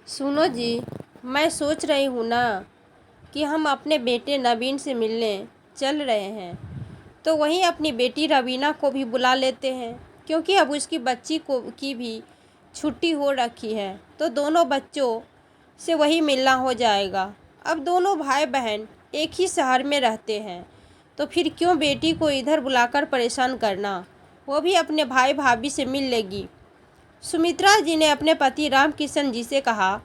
सुनो जी, मैं सोच रही हूँ ना कि हम अपने बेटे नवीन से मिलने चल रहे हैं, तो वहीं अपनी बेटी रवीना को भी बुला लेते हैं, क्योंकि अब उसकी बच्ची को की भी छुट्टी हो रखी है, तो दोनों बच्चों से वही मिलना हो जाएगा। अब दोनों भाई बहन एक ही शहर में रहते हैं, तो फिर क्यों बेटी को इधर बुलाकर परेशान करना, वो भी अपने भाई भाभी से मिल लेगी। सुमित्रा जी ने अपने पति रामकिशन जी से कहा,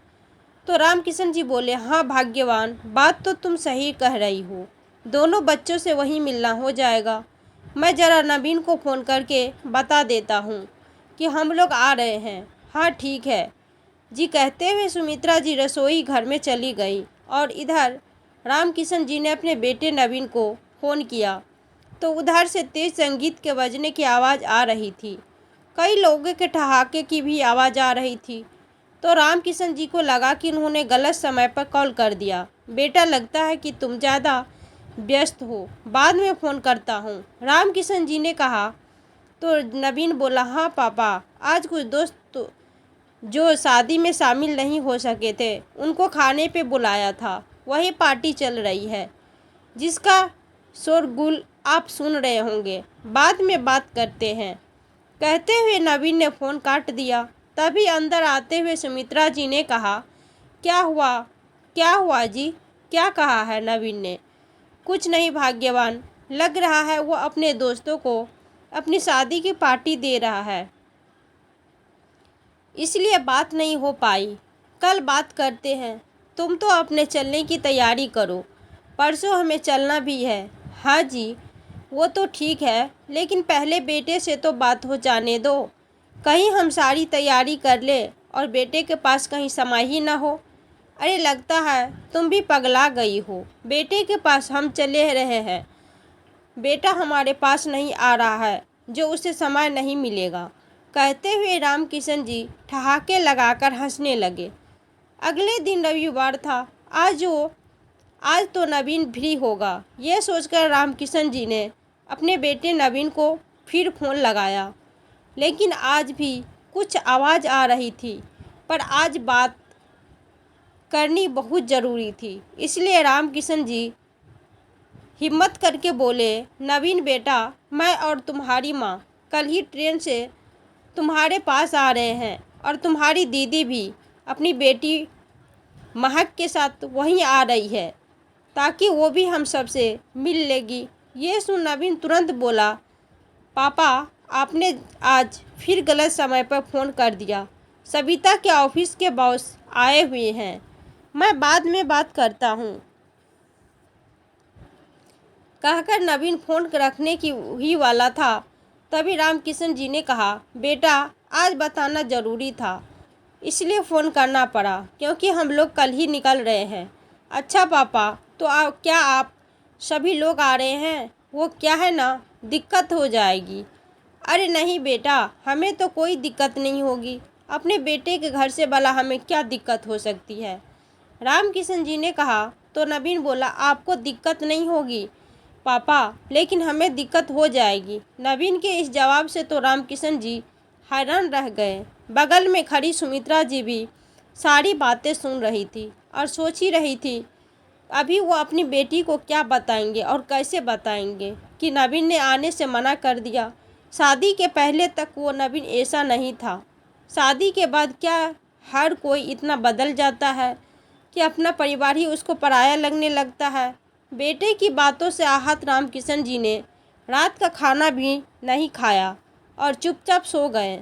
तो रामकिशन जी बोले, हाँ भाग्यवान, बात तो तुम सही कह रही हो, दोनों बच्चों से वहीं मिलना हो जाएगा। मैं ज़रा नवीन को फ़ोन करके बता देता हूँ कि हम लोग आ रहे हैं। हाँ ठीक है जी, कहते हुए सुमित्रा जी रसोई घर में चली गई और इधर रामकिशन जी ने अपने बेटे नवीन को फ़ोन किया, तो उधर से तेज संगीत के बजने की आवाज़ आ रही थी। कई लोगों के ठहाके की भी आवाज़ आ रही थी। तो रामकिशन जी को लगा कि उन्होंने गलत समय पर कॉल कर दिया। बेटा, लगता है कि तुम ज़्यादा व्यस्त हो, बाद में फ़ोन करता हूँ, रामकिशन जी ने कहा। तो नवीन बोला, हाँ पापा, आज कुछ दोस्त जो शादी में शामिल नहीं हो सके थे, उनको खाने पे बुलाया था, वही पार्टी चल रही है, जिसका शोरगुल आप सुन रहे होंगे। बाद में बात करते हैं, कहते हुए नवीन ने फ़ोन काट दिया। तभी अंदर आते हुए सुमित्रा जी ने कहा, क्या हुआ, क्या हुआ जी, क्या कहा है नवीन ने। कुछ नहीं भाग्यवान, लग रहा है वो अपने दोस्तों को अपनी शादी की पार्टी दे रहा है, इसलिए बात नहीं हो पाई, कल बात करते हैं। तुम तो अपने चलने की तैयारी करो, परसों हमें चलना भी है। हाँ जी, वो तो ठीक है, लेकिन पहले बेटे से तो बात हो जाने दो, कहीं हम सारी तैयारी कर ले और बेटे के पास कहीं समय ही ना हो। अरे लगता है तुम भी पगला गई हो, बेटे के पास हम चले रहे हैं, बेटा हमारे पास नहीं आ रहा है, जो उसे समय नहीं मिलेगा। कहते हुए रामकिशन जी ठहाके लगाकर हंसने लगे। अगले दिन रविवार था। आज तो नवीन फ्री होगा, यह सोचकर रामकिशन जी ने अपने बेटे नवीन को फिर फ़ोन लगाया, लेकिन आज भी कुछ आवाज़ आ रही थी। पर आज बात करनी बहुत ज़रूरी थी, इसलिए रामकिशन जी हिम्मत करके बोले, नवीन बेटा, मैं और तुम्हारी माँ कल ही ट्रेन से तुम्हारे पास आ रहे हैं, और तुम्हारी दीदी भी अपनी बेटी महक के साथ वहीं आ रही है, ताकि वो भी हम सब से मिल लेगी। ये सुन नवीन तुरंत बोला, पापा, आपने आज फिर गलत समय पर फ़ोन कर दिया, सविता के ऑफिस के बॉस आए हुए हैं, मैं बाद में बात करता हूँ, कहकर नवीन फ़ोन रखने की ही वाला था। तभी रामकिशन जी ने कहा, बेटा, आज बताना ज़रूरी था, इसलिए फ़ोन करना पड़ा, क्योंकि हम लोग कल ही निकल रहे हैं। अच्छा पापा, तो क्या आप सभी लोग आ रहे हैं? वो क्या है ना, दिक्कत हो जाएगी। अरे नहीं बेटा, हमें तो कोई दिक्कत नहीं होगी, अपने बेटे के घर से भला हमें क्या दिक्कत हो सकती है, रामकिशन जी ने कहा। तो नवीन बोला, आपको दिक्कत नहीं होगी पापा, लेकिन हमें दिक्कत हो जाएगी। नवीन के इस जवाब से तो रामकिशन जी हैरान रह गए। बगल में खड़ी सुमित्रा जी भी सारी बातें सुन रही थी और सोच ही रही थी, अभी वो अपनी बेटी को क्या बताएंगे और कैसे बताएंगे कि नवीन ने आने से मना कर दिया। शादी के पहले तक वो नवीन ऐसा नहीं था, शादी के बाद क्या हर कोई इतना बदल जाता है कि अपना परिवार ही उसको पराया लगने लगता है। बेटे की बातों से आहत रामकिशन जी ने रात का खाना भी नहीं खाया और चुपचाप सो गए।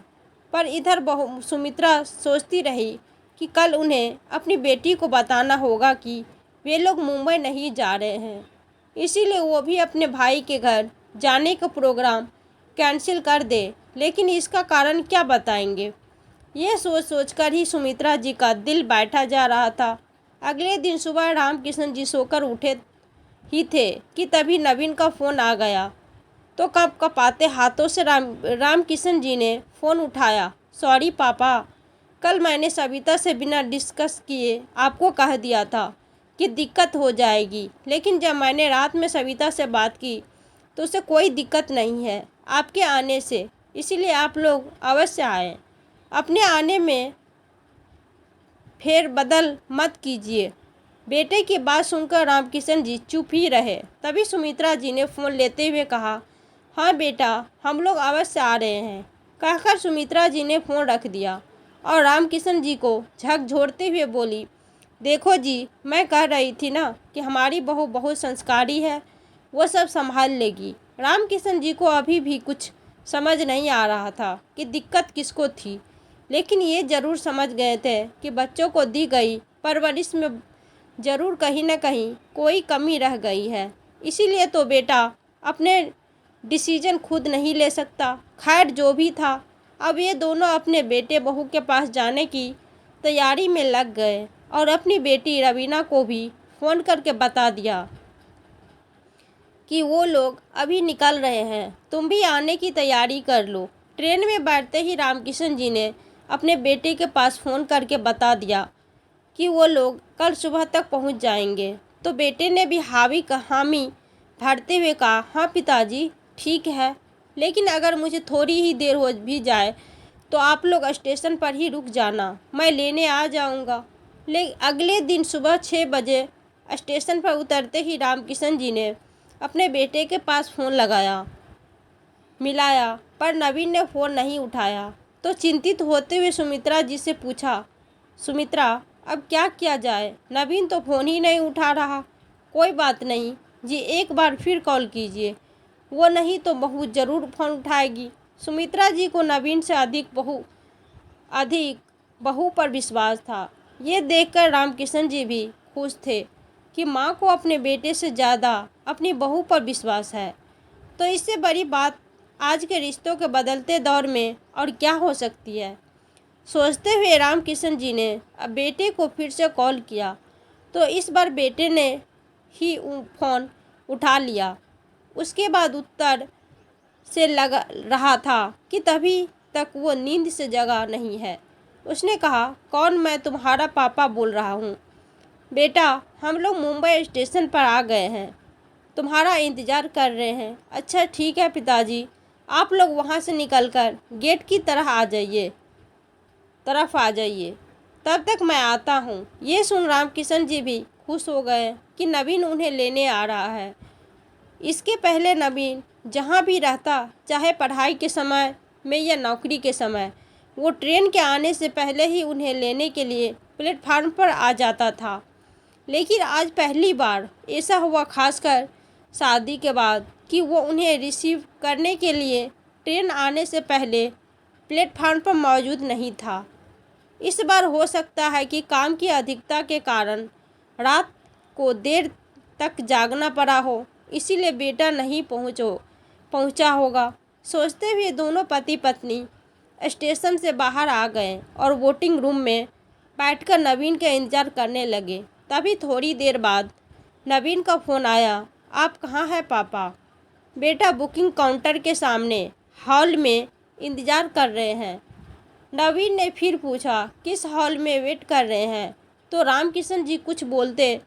पर इधर बहु सुमित्रा सोचती रही कि कल उन्हें अपनी बेटी को बताना होगा कि वे लोग मुंबई नहीं जा रहे हैं, इसीलिए वो भी अपने भाई के घर जाने का प्रोग्राम कैंसिल कर दे। लेकिन इसका कारण क्या बताएंगे, ये सोच सोचकर ही सुमित्रा जी का दिल बैठा जा रहा था। अगले दिन सुबह रामकिशन जी सोकर उठे ही थे कि तभी नवीन का फ़ोन आ गया। तो कप कपाते हाथों से रामकिशन जी ने फ़ोन उठाया। सॉरी पापा, कल मैंने सविता से बिना डिस्कस किए आपको कह दिया था कि दिक्कत हो जाएगी, लेकिन जब मैंने रात में सविता से बात की तो उसे कोई दिक्कत नहीं है आपके आने से, इसीलिए आप लोग अवश्य आए। अपने आने में फेर बदल मत कीजिए। बेटे की बात सुनकर रामकिशन जी चुप ही रहे। तभी सुमित्रा जी ने फ़ोन लेते हुए कहा, हाँ बेटा, हम लोग अवश्य आ रहे हैं। कहकर सुमित्रा जी ने फ़ोन रख दिया और रामकिशन जी को झकझोरते हुए बोली, देखो जी, मैं कह रही थी ना कि हमारी बहू बहुत संस्कारी है, वो सब संभाल लेगी। रामकिशन जी को अभी भी कुछ समझ नहीं आ रहा था कि दिक्कत किसको थी, लेकिन ये ज़रूर समझ गए थे कि बच्चों को दी गई परवरिश में ज़रूर कहीं न कहीं कोई कमी रह गई है। इसीलिए तो बेटा अपने डिसीजन खुद नहीं ले सकता। खैर जो भी था, अब ये दोनों अपने बेटे बहू के पास जाने की तैयारी में लग गए और अपनी बेटी रवीना को भी फ़ोन करके बता दिया कि वो लोग अभी निकल रहे हैं, तुम भी आने की तैयारी कर लो। ट्रेन में बैठते ही रामकिशन जी ने अपने बेटे के पास फ़ोन करके बता दिया कि वो लोग कल सुबह तक पहुंच जाएंगे। तो बेटे ने भी हामी भरते हुए कहा, हाँ पिताजी ठीक है, लेकिन अगर मुझे थोड़ी ही देर हो भी जाए तो आप लोग स्टेशन पर ही रुक जाना, मैं लेने आ जाऊंगा। अगले दिन सुबह 6 बजे स्टेशन पर उतरते ही रामकिशन जी ने अपने बेटे के पास फ़ोन मिलाया, पर नवीन ने फ़ोन नहीं उठाया। तो चिंतित होते हुए सुमित्रा जी से पूछा, सुमित्रा अब क्या किया जाए, नवीन तो फ़ोन ही नहीं उठा रहा। कोई बात नहीं जी, एक बार फिर कॉल कीजिए, वो नहीं तो बहू ज़रूर फ़ोन उठाएगी। सुमित्रा जी को नवीन से अधिक बहू पर विश्वास था। ये देखकर रामकिशन जी भी खुश थे कि माँ को अपने बेटे से ज़्यादा अपनी बहू पर विश्वास है। तो इससे बड़ी बात आज के रिश्तों के बदलते दौर में और क्या हो सकती है। सोचते हुए रामकिशन जी ने अब बेटे को फिर से कॉल किया, तो इस बार बेटे ने ही फ़ोन उठा लिया। उसके बाद उत्तर से लग रहा था कि तभी तक वो नींद से जगा नहीं है। उसने कहा, कौन? मैं तुम्हारा पापा बोल रहा हूँ। बेटा, हम लोग मुंबई स्टेशन पर आ गए हैं, तुम्हारा इंतज़ार कर रहे हैं। अच्छा ठीक है पिताजी, आप लोग वहाँ से निकलकर गेट की तरफ आ जाइए, तब तक मैं आता हूँ। ये सुन रामकिशन जी भी खुश हो गए कि नवीन उन्हें लेने आ रहा है। इसके पहले नवीन जहाँ भी रहता, चाहे पढ़ाई के समय में या नौकरी के समय, वो ट्रेन के आने से पहले ही उन्हें लेने के लिए प्लेटफार्म पर आ जाता था। लेकिन आज पहली बार ऐसा हुआ, खासकर शादी के बाद, कि वो उन्हें रिसीव करने के लिए ट्रेन आने से पहले प्लेटफार्म पर मौजूद नहीं था। इस बार हो सकता है कि काम की अधिकता के कारण रात को देर तक जागना पड़ा हो, इसीलिए बेटा नहीं पहुंचा होगा। सोचते हुए दोनों पति पत्नी स्टेशन से बाहर आ गए और वोटिंग रूम में बैठकर नवीन का इंतज़ार करने लगे। तभी थोड़ी देर बाद नवीन का फ़ोन आया, आप कहाँ हैं पापा? बेटा बुकिंग काउंटर के सामने हॉल में इंतज़ार कर रहे हैं। नवीन ने फिर पूछा, किस हॉल में वेट कर रहे हैं? तो रामकिशन जी कुछ बोलते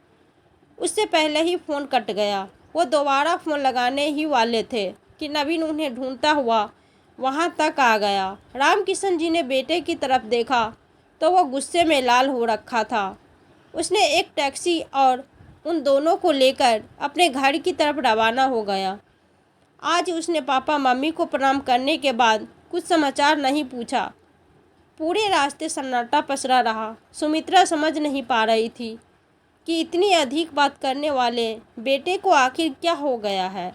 उससे पहले ही फ़ोन कट गया। वो दोबारा फ़ोन लगाने ही वाले थे कि नवीन उन्हें ढूंढता हुआ वहां तक आ गया। रामकिशन जी ने बेटे की तरफ देखा तो वो गुस्से में लाल हो रखा था। उसने एक टैक्सी और उन दोनों को लेकर अपने घर की तरफ रवाना हो गया। आज उसने पापा मम्मी को प्रणाम करने के बाद कुछ समाचार नहीं पूछा। पूरे रास्ते सन्नाटा पसरा रहा। सुमित्रा समझ नहीं पा रही थी कि इतनी अधिक बात करने वाले बेटे को आखिर क्या हो गया है।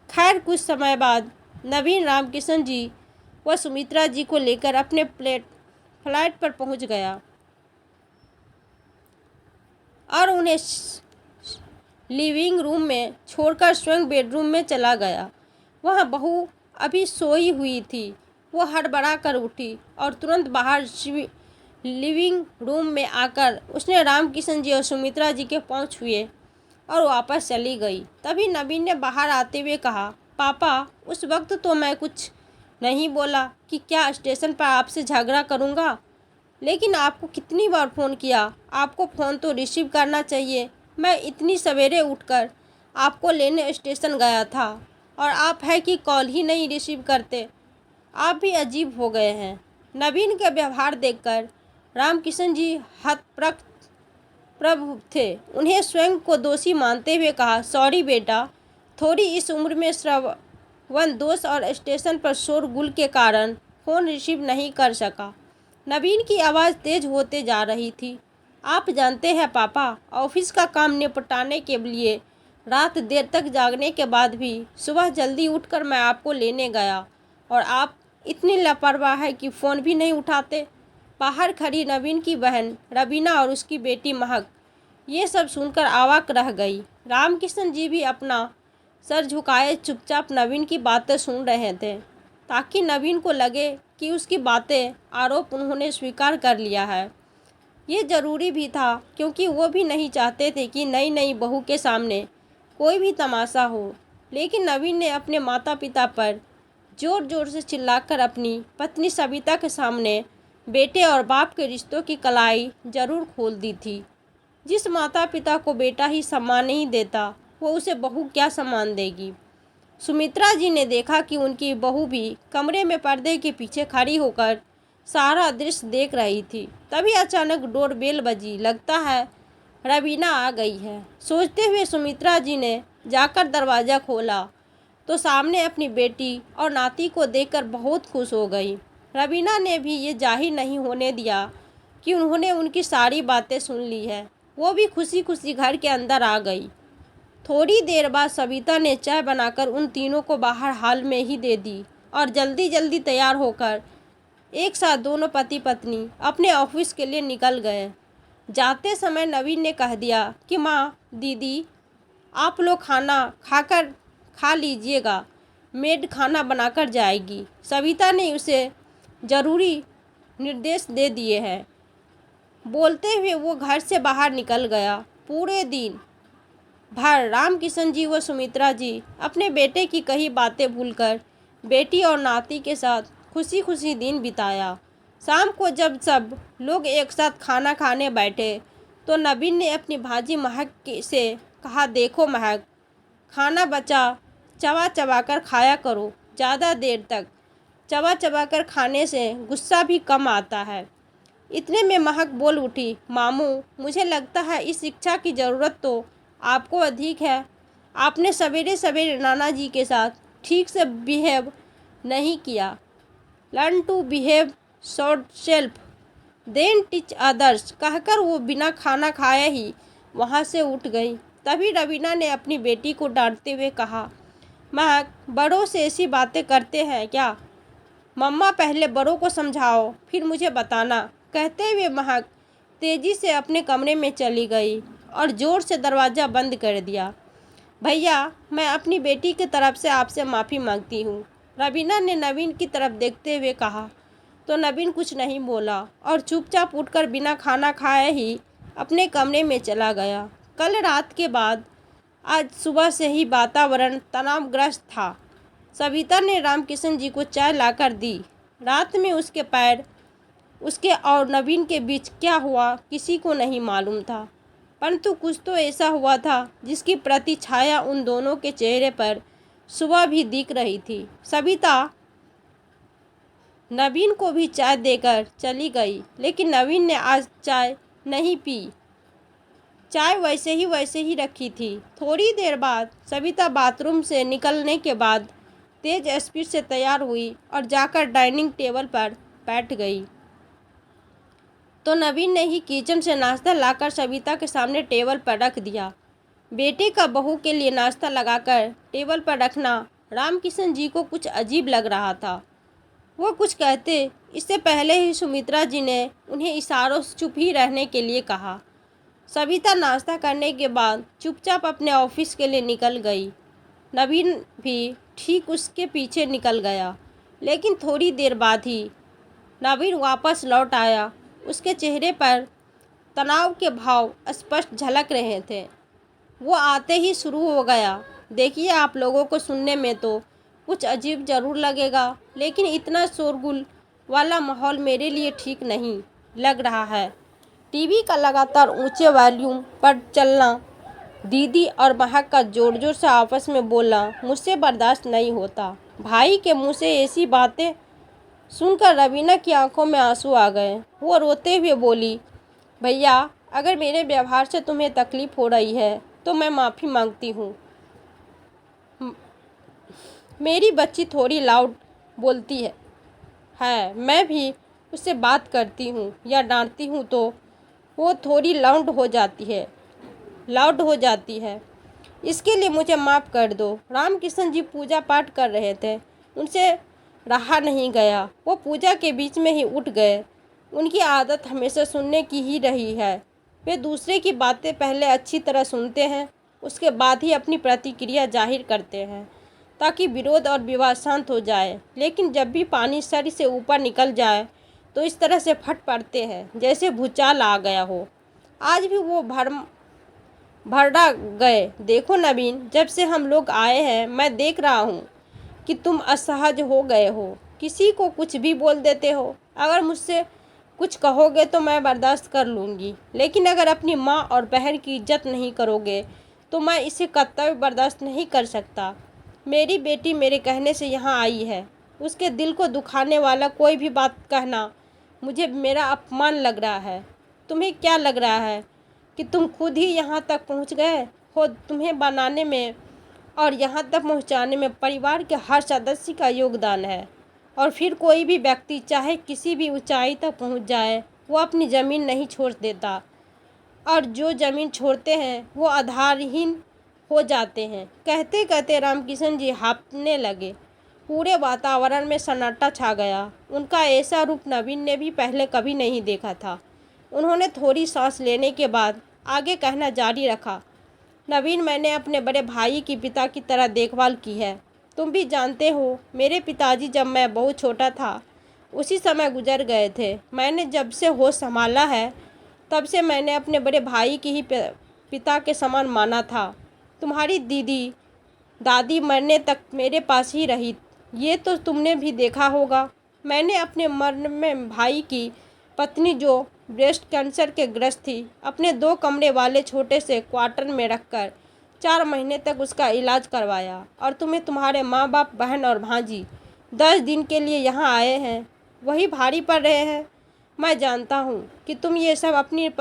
खैर कुछ समय बाद नवीन रामकिशन जी व सुमित्रा जी को लेकर अपने फ्लाइट पर पहुंच गया और उन्हें लिविंग रूम में छोड़कर स्वयं बेडरूम में चला गया। वह बहू अभी सोई हुई थी। वो हड़बड़ा कर उठी और तुरंत बाहर लिविंग रूम में आकर उसने रामकिशन जी और सुमित्रा जी के पाँव छुए और वापस चली गई। तभी नवीन ने बाहर आते हुए कहा, पापा उस वक्त तो मैं कुछ नहीं बोला कि क्या स्टेशन पर आपसे झगड़ा करूँगा, लेकिन आपको कितनी बार फ़ोन किया, आपको फ़ोन तो रिसीव करना चाहिए। मैं इतनी सवेरे उठकर आपको लेने स्टेशन गया था और आप है कि कॉल ही नहीं रिसीव करते। आप भी अजीब हो गए हैं। नवीन का व्यवहार देखकर रामकिशन जी हतप्रभ थे। उन्हें स्वयं को दोषी मानते हुए कहा, सॉरी बेटा, थोड़ी इस उम्र में श्रवण दोष और स्टेशन पर शोरगुल के कारण फ़ोन रिसीव नहीं कर सका। नवीन की आवाज़ तेज होते जा रही थी। आप जानते हैं पापा, ऑफिस का काम निपटाने के लिए रात देर तक जागने के बाद भी सुबह जल्दी उठकर मैं आपको लेने गया और आप इतनी लापरवाह है कि फ़ोन भी नहीं उठाते। बाहर खड़ी नवीन की बहन रवीना और उसकी बेटी महक ये सब सुनकर अवाक रह गई। रामकिशन जी भी अपना सर झुकाए चुपचाप नवीन की बातें सुन रहे थे, ताकि नवीन को लगे कि उसकी बातें आरोप उन्होंने स्वीकार कर लिया है। ये ज़रूरी भी था, क्योंकि वो भी नहीं चाहते थे कि नई नई बहू के सामने कोई भी तमाशा हो। लेकिन नवीन ने अपने माता पिता पर ज़ोर ज़ोर से चिल्लाकर अपनी पत्नी सविता के सामने बेटे और बाप के रिश्तों की कलाई जरूर खोल दी थी। जिस माता पिता को बेटा ही सम्मान नहीं देता, वो उसे बहू क्या सम्मान देगी। सुमित्रा जी ने देखा कि उनकी बहू भी कमरे में पर्दे के पीछे खड़ी होकर सारा दृश्य देख रही थी। तभी अचानक डोरबेल बजी। लगता है रवीना आ गई है, सोचते हुए सुमित्रा जी ने जाकर दरवाज़ा खोला तो सामने अपनी बेटी और नाती को देखकर बहुत खुश हो गई। रवीना ने भी ये जाहिर नहीं होने दिया कि उन्होंने उनकी सारी बातें सुन ली है। वो भी खुशी खुशी घर के अंदर आ गई। थोड़ी देर बाद सविता ने चाय बनाकर उन तीनों को बाहर हाल में ही दे दी और जल्दी जल्दी तैयार होकर एक साथ दोनों पति पत्नी अपने ऑफिस के लिए निकल गए। जाते समय नवीन ने कह दिया कि माँ, दीदी, आप लोग खाना खा लीजिएगा, मेड खाना बनाकर जाएगी। सविता ने उसे ज़रूरी निर्देश दे दिए हैं। बोलते हुए वो घर से बाहर निकल गया। पूरे दिन भर रामकिशन जी व सुमित्रा जी अपने बेटे की कही बातें भूलकर बेटी और नाती के साथ खुशी खुशी दिन बिताया। शाम को जब सब लोग एक साथ खाना खाने बैठे तो नवीन ने अपनी भांजी महक से कहा, देखो महक, खाना बचा चबा चबा कर खाया करो। ज़्यादा देर तक चबा चबा कर खाने से गुस्सा भी कम आता है। इतने में महक बोल उठी, मामू, मुझे लगता है इस शिक्षा की ज़रूरत तो आपको अधिक है। आपने सवेरे सवेरे नाना जी के साथ ठीक से बिहेव नहीं किया। Learn to behave yourself then teach others, कहकर वो बिना खाना खाए ही वहाँ से उठ गई। तभी रवीना ने अपनी बेटी को डांटते हुए कहा, महक, बड़ों से ऐसी बातें करते हैं क्या? मम्मा, पहले बड़ों को समझाओ, फिर मुझे बताना। कहते हुए महक तेज़ी से अपने कमरे में चली गई और ज़ोर से दरवाज़ा बंद कर दिया। भैया, मैं अपनी बेटी की तरफ से आपसे माफ़ी मांगती हूँ, रवीना ने नवीन की तरफ देखते हुए कहा। तो नवीन कुछ नहीं बोला और चुपचाप उठकर बिना खाना खाए ही अपने कमरे में चला गया। कल रात के बाद आज सुबह से ही वातावरण तनावग्रस्त था। सविता ने रामकिशन जी को चाय लाकर दी। रात में उसके और नवीन के बीच क्या हुआ किसी को नहीं मालूम था, परंतु कुछ तो ऐसा हुआ था जिसकी प्रतिछाया उन दोनों के चेहरे पर सुबह भी दिख रही थी। सविता नवीन को भी चाय देकर चली गई, लेकिन नवीन ने आज चाय नहीं पी। चाय वैसे ही रखी थी। थोड़ी देर बाद सविता बाथरूम से निकलने के बाद तेज स्पीड से तैयार हुई और जाकर डाइनिंग टेबल पर बैठ गई। तो नवीन ने ही किचन से नाश्ता लाकर सविता के सामने टेबल पर रख दिया। बेटे का बहू के लिए नाश्ता लगाकर टेबल पर रखना रामकिशन जी को कुछ अजीब लग रहा था। वो कुछ कहते इससे पहले ही सुमित्रा जी ने उन्हें इशारों से चुप ही रहने के लिए कहा। सविता नाश्ता करने के बाद चुपचाप अपने ऑफिस के लिए निकल गई। नवीन भी ठीक उसके पीछे निकल गया, लेकिन थोड़ी देर बाद ही नवीन वापस लौट आया। उसके चेहरे पर तनाव के भाव स्पष्ट झलक रहे थे। वो आते ही शुरू हो गया, देखिए, आप लोगों को सुनने में तो कुछ अजीब ज़रूर लगेगा, लेकिन इतना शोरगुल वाला माहौल मेरे लिए ठीक नहीं लग रहा है। टीवी का लगातार ऊंचे वॉल्यूम पर चलना, दीदी और महक का जोर जोर से आपस में बोलना मुझसे बर्दाश्त नहीं होता। भाई के मुंह से ऐसी बातें सुनकर रवीना की आंखों में आंसू आ गए। वो रोते हुए बोली, भैया, अगर मेरे व्यवहार से तुम्हें तकलीफ हो रही है तो मैं माफ़ी मांगती हूँ। मेरी बच्ची थोड़ी लाउड बोलती मैं भी उससे बात करती हूँ या डांटती हूँ तो वो थोड़ी लाउड हो जाती है। इसके लिए मुझे माफ़ कर दो। रामकिशन जी पूजा पाठ कर रहे थे, उनसे रहा नहीं गया। वो पूजा के बीच में ही उठ गए। उनकी आदत हमेशा सुनने की ही रही है। वे दूसरे की बातें पहले अच्छी तरह सुनते हैं, उसके बाद ही अपनी प्रतिक्रिया जाहिर करते हैं ताकि विरोध और विवाद शांत हो जाए। लेकिन जब भी पानी सर से ऊपर निकल जाए तो इस तरह से फट पड़ते हैं जैसे भूचाल आ गया हो। आज भी वो भरडा गए। देखो नवीन, जब से हम लोग आए हैं मैं देख रहा हूँ कि तुम असहज हो गए हो, किसी को कुछ भी बोल देते हो। अगर मुझसे कुछ कहोगे तो मैं बर्दाश्त कर लूँगी, लेकिन अगर अपनी माँ और बहन की इज्जत नहीं करोगे तो मैं इसे कतई बर्दाश्त नहीं कर सकता। मेरी बेटी मेरे कहने से यहाँ आई है, उसके दिल को दुखाने वाला कोई भी बात कहना मुझे मेरा अपमान लग रहा है। तुम्हें क्या लग रहा है कि तुम खुद ही यहाँ तक पहुँच गए हो? तुम्हें बनाने में और यहाँ तक पहुँचाने में परिवार के हर सदस्य का योगदान है। और फिर कोई भी व्यक्ति चाहे किसी भी ऊंचाई तक पहुँच जाए, वो अपनी ज़मीन नहीं छोड़ देता, और जो ज़मीन छोड़ते हैं वो आधारहीन हो जाते हैं। कहते कहते रामकिशन जी हाँफने लगे। पूरे वातावरण में सन्नाटा छा गया। उनका ऐसा रूप नवीन ने भी पहले कभी नहीं देखा था। उन्होंने थोड़ी सांस लेने के बाद आगे कहना जारी रखा, नवीन, मैंने अपने बड़े भाई की पिता की तरह देखभाल की है। तुम भी जानते हो, मेरे पिताजी जब मैं बहुत छोटा था उसी समय गुजर गए थे। मैंने जब से होश संभाला है तब से मैंने अपने बड़े भाई की ही पिता के समान माना था। तुम्हारी दादी मरने तक मेरे पास ही रही, ये तो तुमने भी देखा होगा। मैंने अपने मरने में भाई की पत्नी जो ब्रेस्ट कैंसर के ग्रस्त थी, अपने 2 कमरे वाले छोटे से क्वार्टर में रखकर 4 महीने तक उसका इलाज करवाया। और तुम्हें तुम्हारे माँ बाप, बहन और भांजी 10 दिन के लिए यहाँ आए हैं, वही भारी पड़ रहे हैं। मैं जानता हूँ कि तुम ये सब अपनी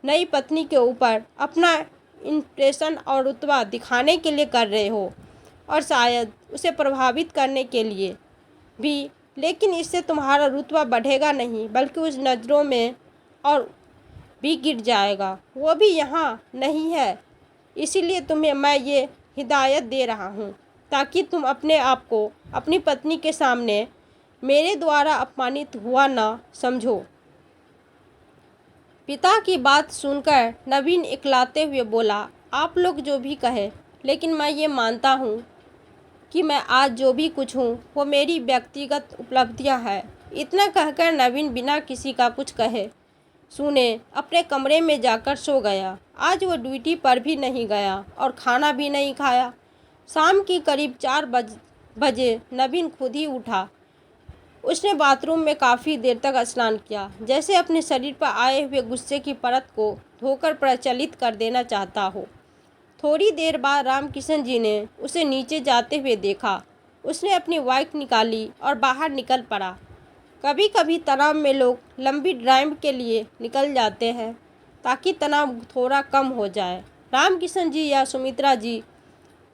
नई पत्नी के ऊपर अपना इम्प्रेशन और रुतबा दिखाने के लिए कर रहे हो, और शायद उसे प्रभावित करने के लिए भी, लेकिन इससे तुम्हारा रुतबा बढ़ेगा नहीं बल्कि उस नज़रों में और भी गिर जाएगा। वो भी यहाँ नहीं है, इसीलिए तुम्हें मैं ये हिदायत दे रहा हूँ ताकि तुम अपने आप को अपनी पत्नी के सामने मेरे द्वारा अपमानित हुआ ना समझो। पिता की बात सुनकर नवीन इकलाते हुए बोला, आप लोग जो भी कहे, लेकिन मैं ये मानता हूँ कि मैं आज जो भी कुछ हूँ वो मेरी व्यक्तिगत उपलब्धियाँ हैं। इतना कहकर नवीन बिना किसी का कुछ कहे सुने अपने कमरे में जाकर सो गया। आज वो ड्यूटी पर भी नहीं गया और खाना भी नहीं खाया। शाम की करीब 4 बजे नवीन खुद ही उठा। उसने बाथरूम में काफ़ी देर तक स्नान किया, जैसे अपने शरीर पर आए हुए गुस्से की परत को धोकर प्रचलित कर देना चाहता हो। थोड़ी देर बाद रामकिशन जी ने उसे नीचे जाते हुए देखा। उसने अपनी बाइक निकाली और बाहर निकल पड़ा। कभी कभी तनाव में लोग लंबी ड्राइव के लिए निकल जाते हैं ताकि तनाव थोड़ा कम हो जाए। रामकिशन जी या सुमित्रा जी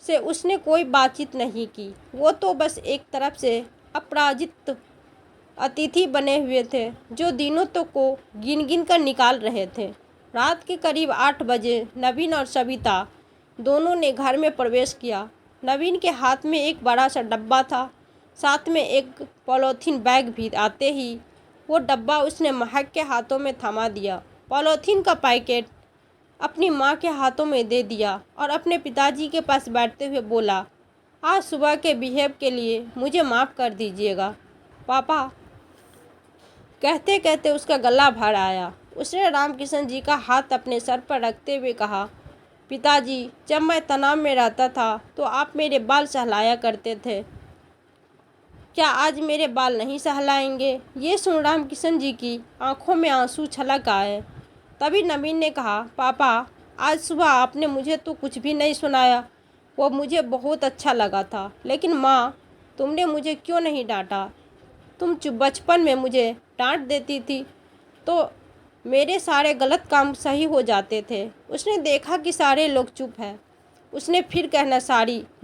से उसने कोई बातचीत नहीं की। वो तो बस एक तरफ से अपराजित अतिथि बने हुए थे जो दिनों तो को गिन गिन कर निकाल रहे थे। रात के करीब 8 बजे नवीन और सविता दोनों ने घर में प्रवेश किया। नवीन के हाथ में एक बड़ा सा डब्बा था, साथ में एक पॉलीथीन बैग भी। आते ही वो डब्बा उसने महक के हाथों में थमा दिया, पॉलीथीन का पैकेट अपनी माँ के हाथों में दे दिया और अपने पिताजी के पास बैठते हुए बोला, आज सुबह के बिहेव के लिए मुझे माफ़ कर दीजिएगा पापा। कहते कहते उसका गला भर आया। उसने रामकिशन जी का हाथ अपने सर पर रखते हुए कहा, पिताजी, जब मैं तनाव में रहता था तो आप मेरे बाल सहलाया करते थे, क्या आज मेरे बाल नहीं सहलाएंगे? ये सुन रामकिशन जी की आंखों में आंसू छलक आए। तभी नवीन ने कहा, पापा, आज सुबह आपने मुझे तो कुछ भी नहीं सुनाया, वो मुझे बहुत अच्छा लगा था, लेकिन माँ, तुमने मुझे क्यों नहीं डांटा? तुम बचपन में मुझे डांट देती थी तो मेरे सारे गलत काम सही हो जाते थे। उसने देखा कि सारे लोग चुप हैं। उसने फिर कहना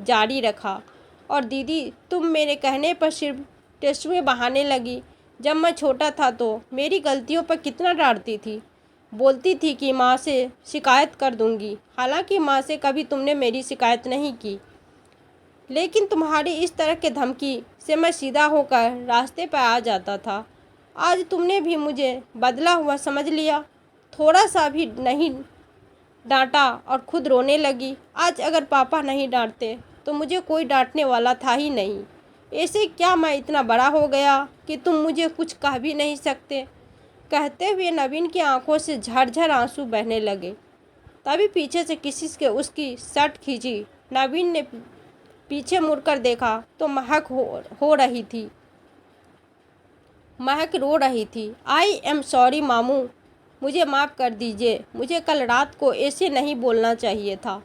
जारी रखा, और दीदी तुम मेरे कहने पर सिर्फ टेस्ट में बहाने लगी। जब मैं छोटा था तो मेरी गलतियों पर कितना डांटती थी। बोलती थी कि माँ से शिकायत कर दूंगी। हालांकि माँ से कभी तुमने मेरी शिकायत नहीं की, लेकिन तुम्हारी इस तरह के धमकी से मैं सीधा होकर रास्ते पर आ जाता था। आज तुमने भी मुझे बदला हुआ समझ लिया, थोड़ा सा भी नहीं डांटा और खुद रोने लगी। आज अगर पापा नहीं डांटते तो मुझे कोई डांटने वाला था ही नहीं। ऐसे क्या मैं इतना बड़ा हो गया कि तुम मुझे कुछ कह भी नहीं सकते। कहते हुए नवीन की आंखों से झरझर आंसू बहने लगे। तभी पीछे से किसी के उसकी शर्ट खींची। नवीन ने पीछे मुड़कर देखा तो महक रो रही थी। आई एम सॉरी मामू, मुझे माफ़ कर दीजिए। मुझे कल रात को ऐसे नहीं बोलना चाहिए था।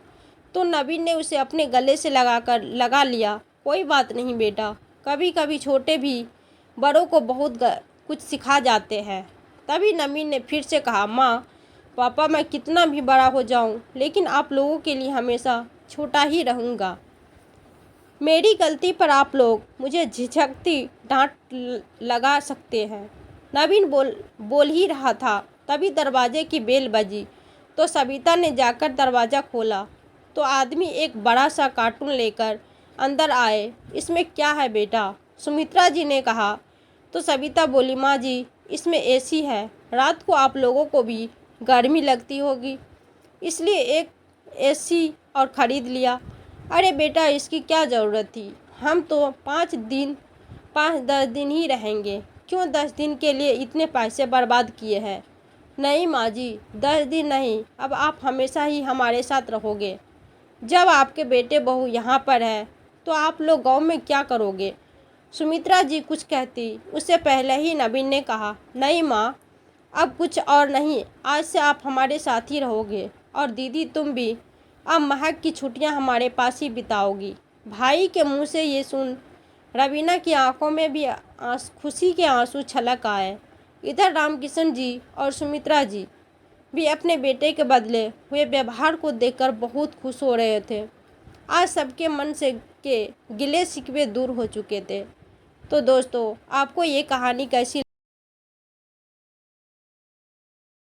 तो नवीन ने उसे अपने गले से लगा लिया। कोई बात नहीं बेटा, कभी कभी छोटे भी बड़ों को बहुत कुछ सिखा जाते हैं। तभी नवीन ने फिर से कहा, माँ पापा मैं कितना भी बड़ा हो जाऊँ लेकिन आप लोगों के लिए हमेशा छोटा ही रहूँगा। मेरी गलती पर आप लोग मुझे झिझकती डांट लगा सकते हैं। नवीन बोल ही रहा था, तभी दरवाजे की बेल बजी तो सविता ने जाकर दरवाज़ा खोला तो आदमी एक बड़ा सा कार्टून लेकर अंदर आए। इसमें क्या है बेटा? सुमित्रा जी ने कहा। तो सविता बोली, माँ जी इसमें एसी है, रात को आप लोगों को भी गर्मी लगती होगी इसलिए एक एसी और ख़रीद लिया। अरे बेटा इसकी क्या ज़रूरत थी, हम तो 5-10 दिन ही रहेंगे, क्यों 10 दिन के लिए इतने पैसे बर्बाद किए हैं। नहीं माँ जी 10 दिन नहीं, अब आप हमेशा ही हमारे साथ रहोगे। जब आपके बेटे बहू यहाँ पर है तो आप लोग गांव में क्या करोगे? सुमित्रा जी कुछ कहती उससे पहले ही नवीन ने कहा, नहीं माँ अब कुछ और नहीं, आज से आप हमारे साथ ही रहोगे। और दीदी तुम भी अब महक की छुट्टियां हमारे पास ही बिताओगी। भाई के मुंह से ये सुन रवीना की आंखों में भी खुशी के आंसू छलक आए। इधर रामकिशन जी और सुमित्रा जी भी अपने बेटे के बदले हुए व्यवहार को देखकर बहुत खुश हो रहे थे। आज सबके मन से के गिले शिकवे दूर हो चुके थे। तो दोस्तों आपको ये कहानी कैसी